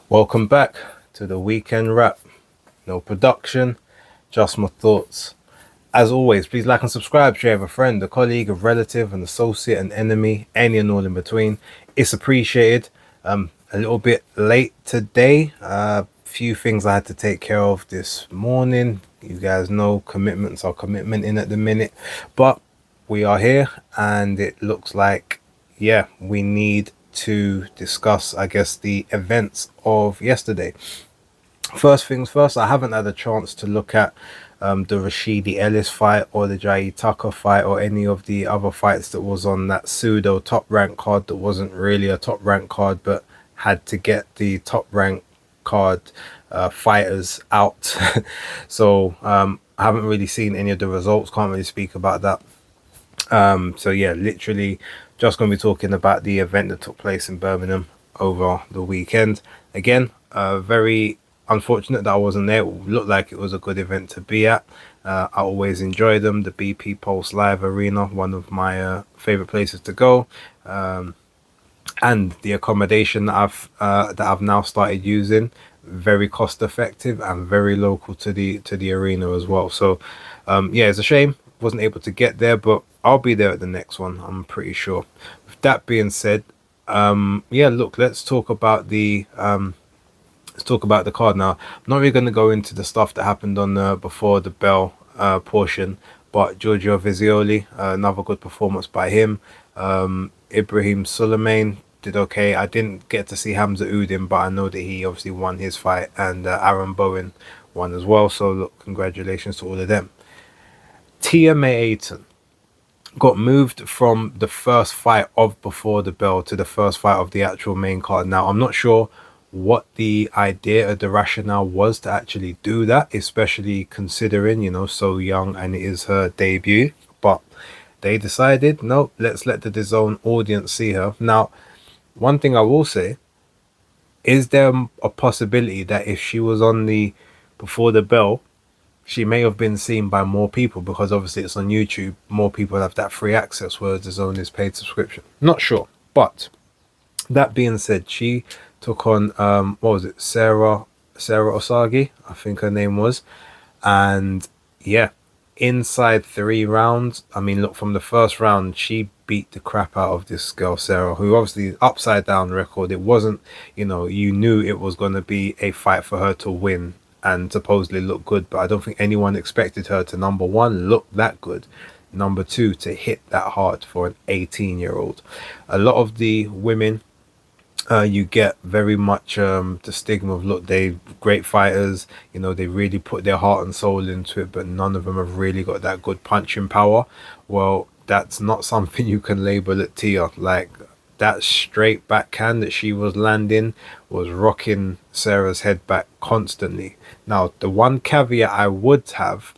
Welcome back to the weekend wrap. No production, just my thoughts. As always, please like and subscribe. Share with a friend, a colleague, a relative, an associate, an enemy, any and all in between. It's appreciated. A little bit late today. Few things I had to take care of this morning. You guys know commitments are commitment in at the minute, but we are here, and it looks like we need to discuss, I guess, the events of yesterday. First things first, I haven't had a chance to look at the Rashidi Ellis fight or the Jai Tucker fight or any of the other fights that was on that pseudo top rank card that wasn't really a top rank card but had to get the top rank card fighters out. So I haven't really seen any of the results, can't really speak about that. So yeah, literally just going to be talking about the event that took place in Birmingham over the weekend. Again, very unfortunate that I wasn't there. It looked like it was a good event to be at. I always enjoy them. The BP Pulse Live Arena, one of my favorite places to go. And the accommodation that I've now started using, very cost effective and very local to the arena as well. So yeah, it's a shame wasn't able to get there, but I'll be there at the next one, I'm pretty sure. With that being said, yeah, look, let's talk about the card now. I'm not really going to go into the stuff that happened on before the bell portion, but Giorgio Vizioli, another good performance by him. Ibrahim Suleiman did okay. I didn't get to see Hamza Udin, but I know that he obviously won his fight, and Aaron Bowen won as well. So look, congratulations to all of them. Tia May Ayton got moved from the first fight of Before the Bell to the first fight of the actual main card. Now, I'm not sure what the idea or the rationale was to actually do that, especially considering, so young and it is her debut. But they decided, no, let's let the DAZN audience see her. Now, one thing I will say, is there a possibility that if she was on the Before the Bell, she may have been seen by more people, because obviously it's on YouTube, more people have that free access, whereas DAZN is paid subscription? Not sure. But that being said, she took on what was it, Sarah Osagi, I think her name was. And yeah, inside 3 rounds, I mean, look, from the first round she beat the crap out of this girl Sarah, who obviously upside down record. It wasn't, you knew it was going to be a fight for her to win and supposedly look good, but I don't think anyone expected her to, number one, look that good, number two, to hit that hard for an 18-year-old. A lot of the women, you get very much the stigma of, look, they great fighters, they really put their heart and soul into it, but none of them have really got that good punching power. Well, that's not something you can label at Tia. Like, that straight backhand that she was landing was rocking Sarah's head back constantly. Now, the one caveat I would have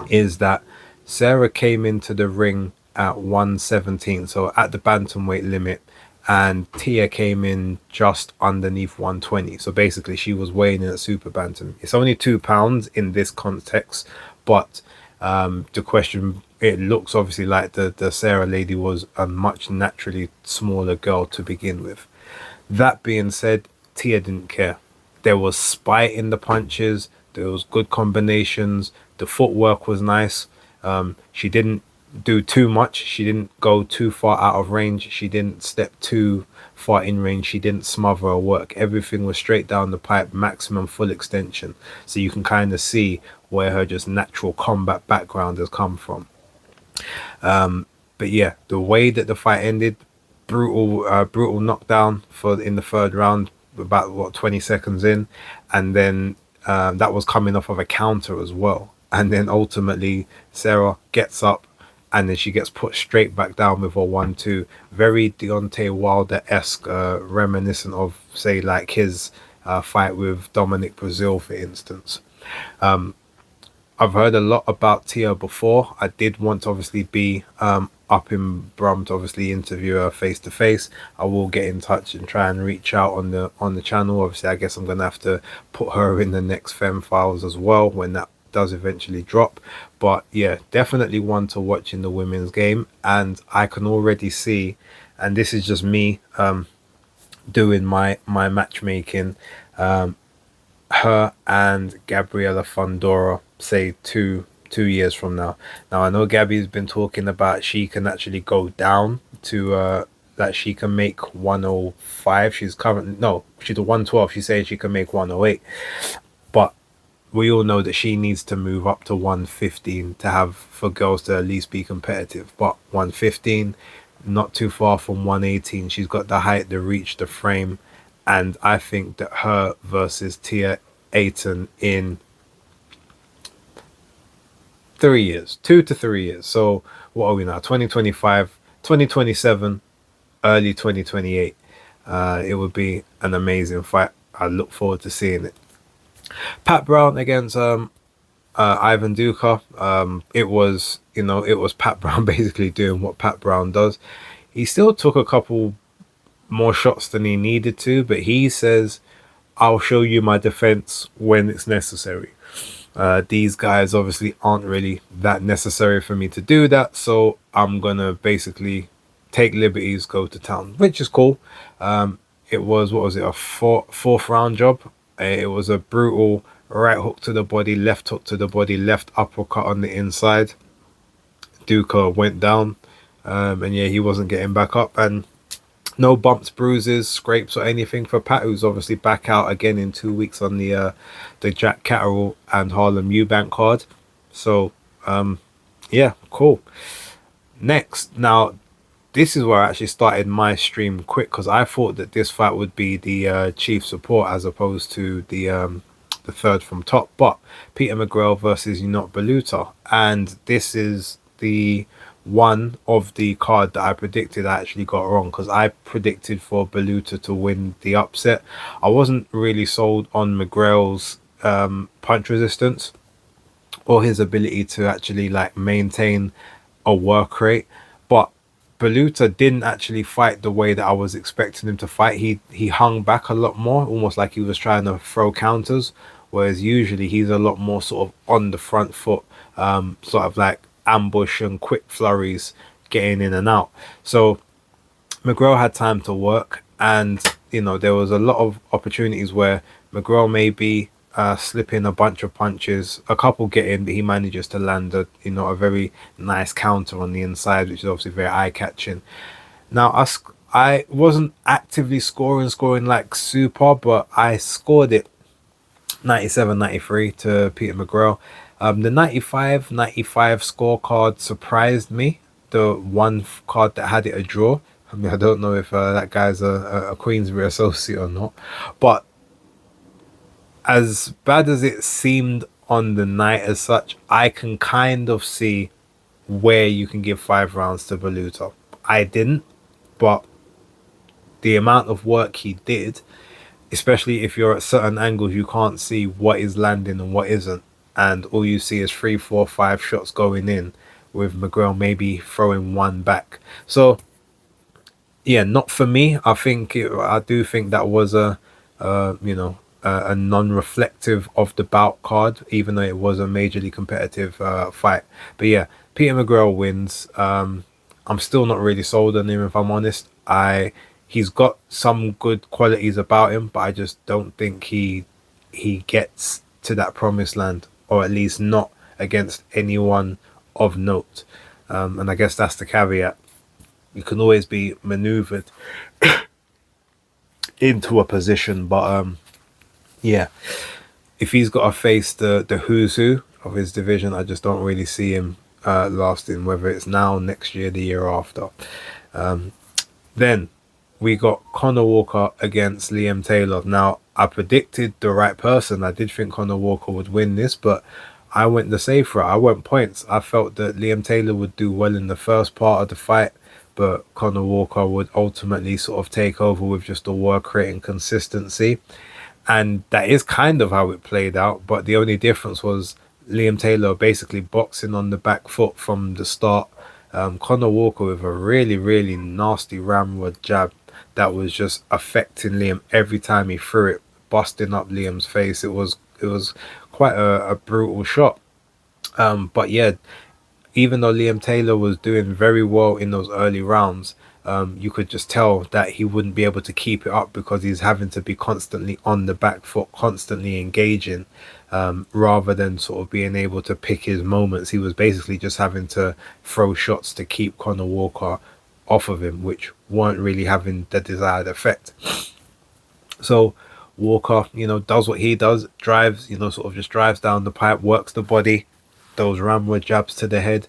is that Sarah came into the ring at 117, so at the bantamweight limit, and Tia came in just underneath 120. So basically, she was weighing in at super bantam. It's only 2 pounds in this context, but the question, it looks obviously like the Sarah lady was a much naturally smaller girl to begin with. That being said, Tia didn't care. There was spite in the punches. There was good combinations. The footwork was nice. She didn't do too much. She didn't go too far out of range. She didn't step too far in range. She didn't smother her work. Everything was straight down the pipe, maximum full extension. So you can kind of see where her just natural combat background has come from. But yeah, the way that the fight ended, brutal knockdown in the third round, about 20 seconds in, and then that was coming off of a counter as well. And then ultimately Sarah gets up, and then she gets put straight back down with a 1-2. Very Deontay Wilder-esque, reminiscent of, say, like his fight with Dominic Brazil, for instance. I've heard a lot about Tia before. I did want to obviously be up in Brum to obviously interview her face to face. I will get in touch and try and reach out on the channel. Obviously, I guess I'm gonna have to put her in the next Femme Files as well when that does eventually drop. But yeah, definitely one to watch in the women's game. And I can already see, and this is just me doing my matchmaking. Her and Gabriela Fundora, say 2 years from now. Now I know Gabby's been talking about she can actually go down to that she can make 105. She's currently, no, she's a 112. She's saying she can make 108, but we all know that she needs to move up to 115 to have, for girls to at least be competitive. But 115, not too far from 118. She's got the height, the reach, the frame, and I think that her versus Tia Ayton in 3 years, 2 to 3 years. So what are we now? 2025, 2027, early 2028. It would be an amazing fight. I look forward to seeing it. Pat Brown against Ivan Duka. It was Pat Brown basically doing what Pat Brown does. He still took a couple more shots than he needed to, but he says, I'll show you my defense when it's necessary. These guys obviously aren't really that necessary for me to do that, so I'm gonna basically take liberties, go to town, which is cool. It was, what was it, a fourth round job. It was a brutal right hook to the body, left hook to the body, left uppercut on the inside. Duka went down, and yeah, he wasn't getting back up, and no bumps, bruises, scrapes, or anything for Pat, who's obviously back out again in 2 weeks on the Jack Catterall and Harlem Eubank card. So yeah, cool. Next, now this is where I actually started my stream quick, because I thought that this fight would be the chief support as opposed to the third from top. But Peter McGrail versus Unot Baluta, and this is the one of the card that I predicted I actually got wrong, because I predicted for Baluta to win the upset. I wasn't really sold on McGrail's punch resistance or his ability to actually like maintain a work rate, but Baluta didn't actually fight the way that I was expecting him to fight. He hung back a lot more, almost like he was trying to throw counters, whereas usually he's a lot more sort of on the front foot, sort of like ambush and quick flurries getting in and out. So McGrail had time to work, and there was a lot of opportunities where McGrail maybe slipping a bunch of punches, a couple get in, but he manages to land a very nice counter on the inside, which is obviously very eye-catching. Now I wasn't actively scoring like super, but I scored it 97-93 to Peter McGrail. The 95 scorecard surprised me. The one card that had it a draw. I mean, I don't know if that guy's a Queensbury associate or not, but as bad as it seemed on the night as such, I can kind of see where you can give 5 rounds to Baluta. I didn't, but the amount of work he did, especially if you're at certain angles, you can't see what is landing and what isn't, and all you see is 3, 4, 5 shots going in, with McGrail maybe throwing one back. So yeah, not for me. I do think that was a non-reflective of the bout card, even though it was a majorly competitive fight. But yeah, Peter McGrail wins. I'm still not really sold on him, if I'm honest. He's got some good qualities about him, but I just don't think he gets to that promised land, or at least not against anyone of note. And I guess that's the caveat. You can always be maneuvered into a position, but yeah, if he's got to face the who's who of his division, I just don't really see him lasting, whether it's now, next year, the year after. Then we got Conor Walker against Liam Taylor. Now, I predicted the right person. I did think Conor Walker would win this, but I went the safe route. I went points. I felt that Liam Taylor would do well in the first part of the fight, but Conor Walker would ultimately sort of take over with just the work rate and consistency. And that is kind of how it played out, but the only difference was Liam Taylor basically boxing on the back foot from the start. Conor Walker with a really, really nasty ramrod jab that was just affecting Liam every time he threw it, busting up Liam's face. It was quite a brutal shot. But yeah, even though Liam Taylor was doing very well in those early rounds, you could just tell that he wouldn't be able to keep it up because he's having to be constantly on the back foot, constantly engaging, rather than sort of being able to pick his moments. He was basically just having to throw shots to keep Conor Walker off of him, which weren't really having the desired effect. So Walker, does what he does, drives, sort of just drives down the pipe, works the body, those ramrod jabs to the head,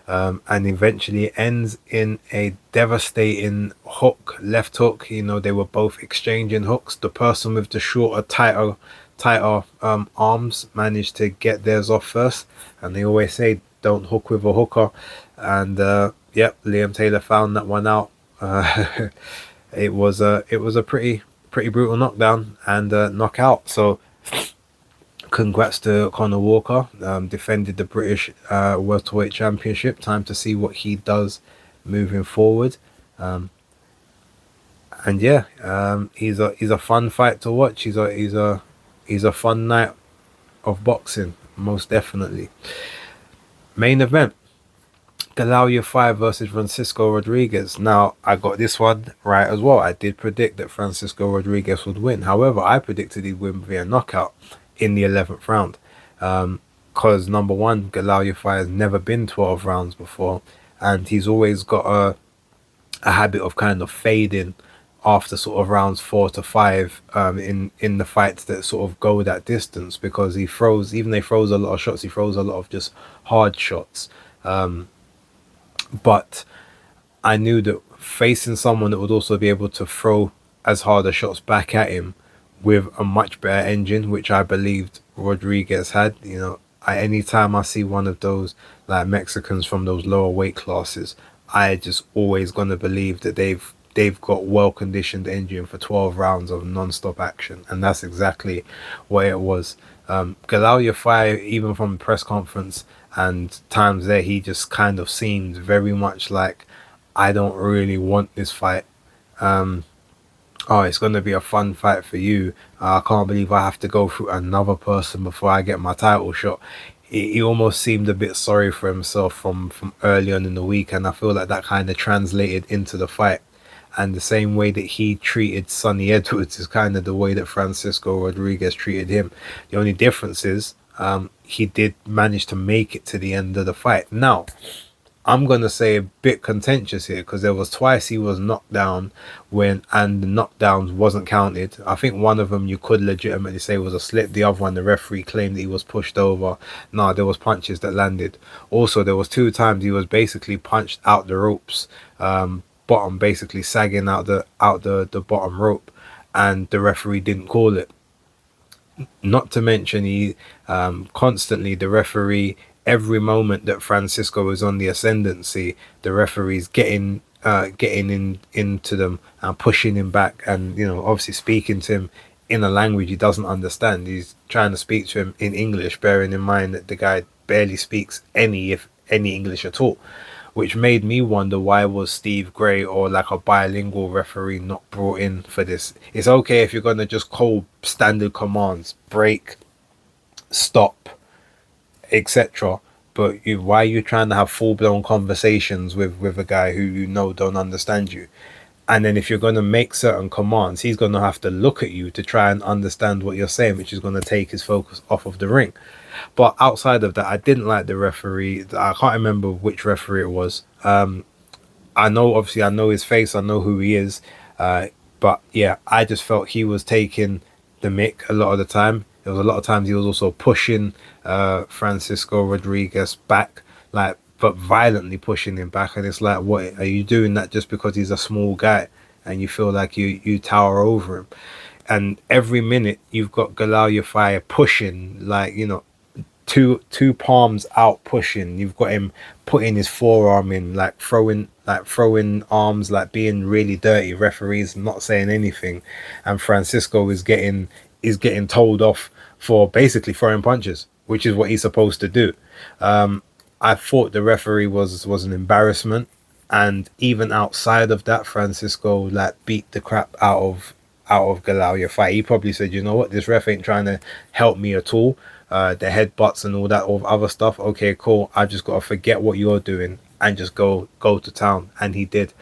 and eventually ends in a devastating hook, left hook. They were both exchanging hooks. The person with the shorter, tighter arms managed to get theirs off first, and they always say don't hook with a hooker. And yep, Liam Taylor found that one out. It was a pretty brutal knockdown and knockout. So congrats to Conor Walker. Defended the British welterweight championship. Time to see what he does moving forward. And yeah, he's a fun fight to watch. He's a fun night of boxing, most definitely. Main event: Galal Yafai versus Francisco Rodriguez. Now, I got this one right as well. I did predict that Francisco Rodriguez would win. However, I predicted he'd win via knockout in the 11th round. Because number one, Galal Yafai has never been 12 rounds before, and he's always got a habit of kind of fading after sort of rounds 4 to 5 in the fights that sort of go that distance, because he throws, even though he throws a lot of shots, he throws a lot of just hard shots. But I knew that facing someone that would also be able to throw as hard as shots back at him with a much better engine, which I believed Rodriguez had. Any time I see one of those like Mexicans from those lower weight classes, I just always gonna believe that they've got well conditioned engine for 12 rounds of non-stop action, and that's exactly what it was. Galal Yafai, even from the press conference and times there, he just kind of seemed very much like, I don't really want this fight. Oh, it's going to be a fun fight for you. I can't believe I have to go through another person before I get my title shot. He almost seemed a bit sorry for himself from early on in the week, and I feel like that kind of translated into the fight. And the same way that he treated Sonny Edwards is kind of the way that Francisco Rodriguez treated him. The only difference is he did manage to make it to the end of the fight. Now, I'm going to say a bit contentious here, because there was twice he was knocked down and the knockdowns wasn't counted. I think one of them you could legitimately say was a slip. The other one, the referee claimed that he was pushed over. No, there was punches that landed. Also, there was 2 times he was basically punched out the ropes, bottom basically sagging out the bottom rope, and the referee didn't call it. Not to mention he constantly, the referee, every moment that Francisco is on the ascendancy, the referee's getting into them and pushing him back, and obviously speaking to him in a language he doesn't understand. He's trying to speak to him in English, bearing in mind that the guy barely speaks any English at all, which made me wonder, why was Steve Gray or like a bilingual referee not brought in for this? It's okay if you're going to just call standard commands, break, stop, etc. But why are you trying to have full-blown conversations with a guy who don't understand you? And then if you're going to make certain commands, he's going to have to look at you to try and understand what you're saying, which is going to take his focus off of the ring. But outside of that, I didn't like the referee. I can't remember which referee it was. I know his face, I know who he is. But yeah, I just felt he was taking the mick a lot of the time. There was a lot of times he was also pushing Francisco Rodriguez back, but violently pushing him back. And it's like, what are you doing that just because he's a small guy and you feel like you tower over him? And every minute you've got Galal Yafai pushing, two palms out pushing. You've got him putting his forearm in, throwing arms, being really dirty. Referees not saying anything, and Francisco is getting told off for basically throwing punches, which is what he's supposed to do. I thought the referee was an embarrassment, and even outside of that, Francisco beat the crap out of Galal Yafai. He probably said, you know what, this ref ain't trying to help me at all. The headbutts and all that other stuff. Okay, cool. I just got to forget what you're doing and just go to town. And he did.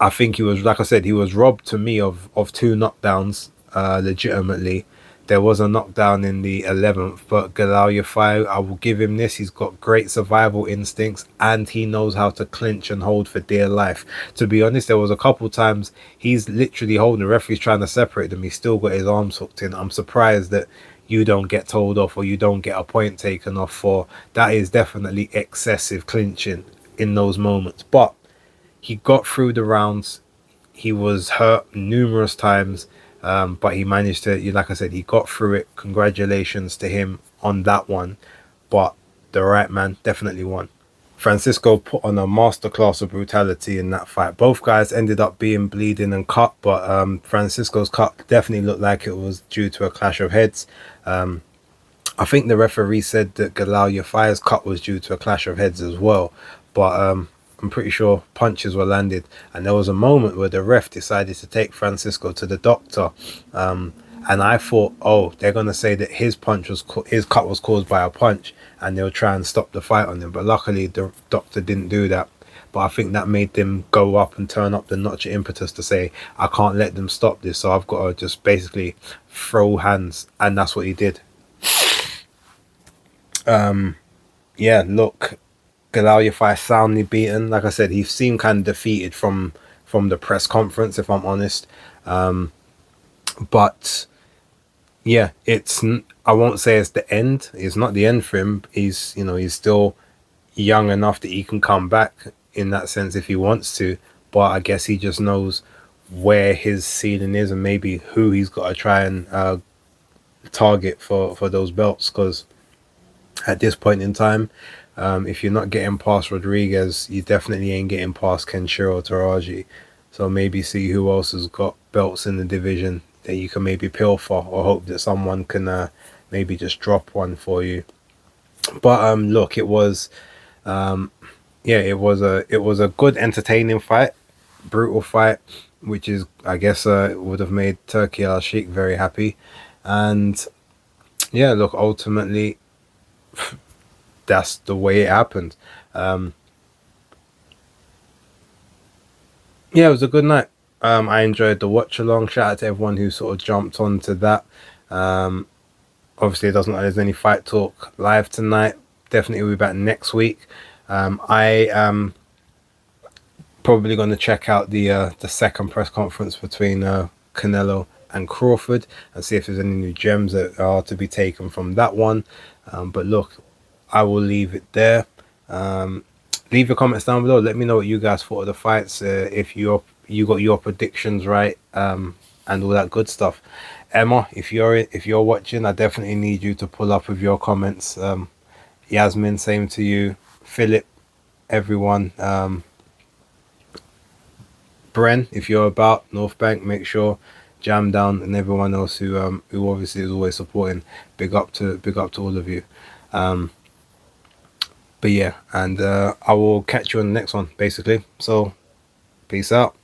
I think he was, like I said, he was robbed to me of two knockdowns. Legitimately, there was a knockdown in the 11th, but Galal Yafai, I will give him this. He's got great survival instincts and he knows how to clinch and hold for dear life. To be honest, there was a couple times he's literally holding, the referee's trying to separate them. He's still got his arms hooked in. I'm surprised that you don't get told off or you don't get a point taken off for that. Is definitely excessive clinching in those moments. But he got through the rounds. He was hurt numerous times, but he managed to, like I said, he got through it. Congratulations to him on that one. But the right man definitely won. Francisco put on a masterclass of brutality in that fight. Both guys ended up being bleeding and cut, but Francisco's cut definitely looked like it was due to a clash of heads. I think the referee said that Galal Yafai's cut was due to a clash of heads as well, but I'm pretty sure punches were landed. And there was a moment where the ref decided to take Francisco to the doctor, and I thought, oh, they're gonna say that his cut was caused by a punch, and they'll try and stop the fight on him. But luckily, the doctor didn't do that. But I think that made them go up and turn up the notch of impetus to say, I can't let them stop this, so I've got to just basically throw hands, and that's what he did. Yeah, look, Galal Yafai soundly beaten. Like I said, he seemed kind of defeated from the press conference, if I'm honest. But yeah, I won't say it's the end. It's not the end for him. He's still young enough that he can come back in that sense if he wants to. But I guess he just knows where his ceiling is and maybe who he's got to try and target for those belts, because at this point in time, if you're not getting past Rodriguez, you definitely ain't getting past Kenshiro Taraji. So maybe see who else has got belts in the division that you can maybe peel for, or hope that someone can maybe just drop one for you. But look, it was it was a good, entertaining fight, brutal fight, which is, I guess, would have made Turki Al-Sheikh very happy. And yeah, look, ultimately, that's the way it happened. Yeah, it was a good night. I enjoyed the watch along. Shout out to everyone who sort of jumped onto that. Obviously, it doesn't look like there's any Fight Talk live tonight. Definitely we'll be back next week. I am probably going to check out the second press conference between Canelo and Crawford and see if there's any new gems that are to be taken from that one. But look, I will leave it there. Leave your comments down below. Let me know what you guys thought of the fights. If you got your predictions right, and all that good stuff. Emma, if you're watching, I definitely need you to pull up with your comments. Yasmin, same to you. Philip, everyone. Bren, if you're about North Bank, make sure Jam Down and everyone else who obviously is always supporting. Big up to all of you. But yeah, and I will catch you on the next one, basically. So, peace out.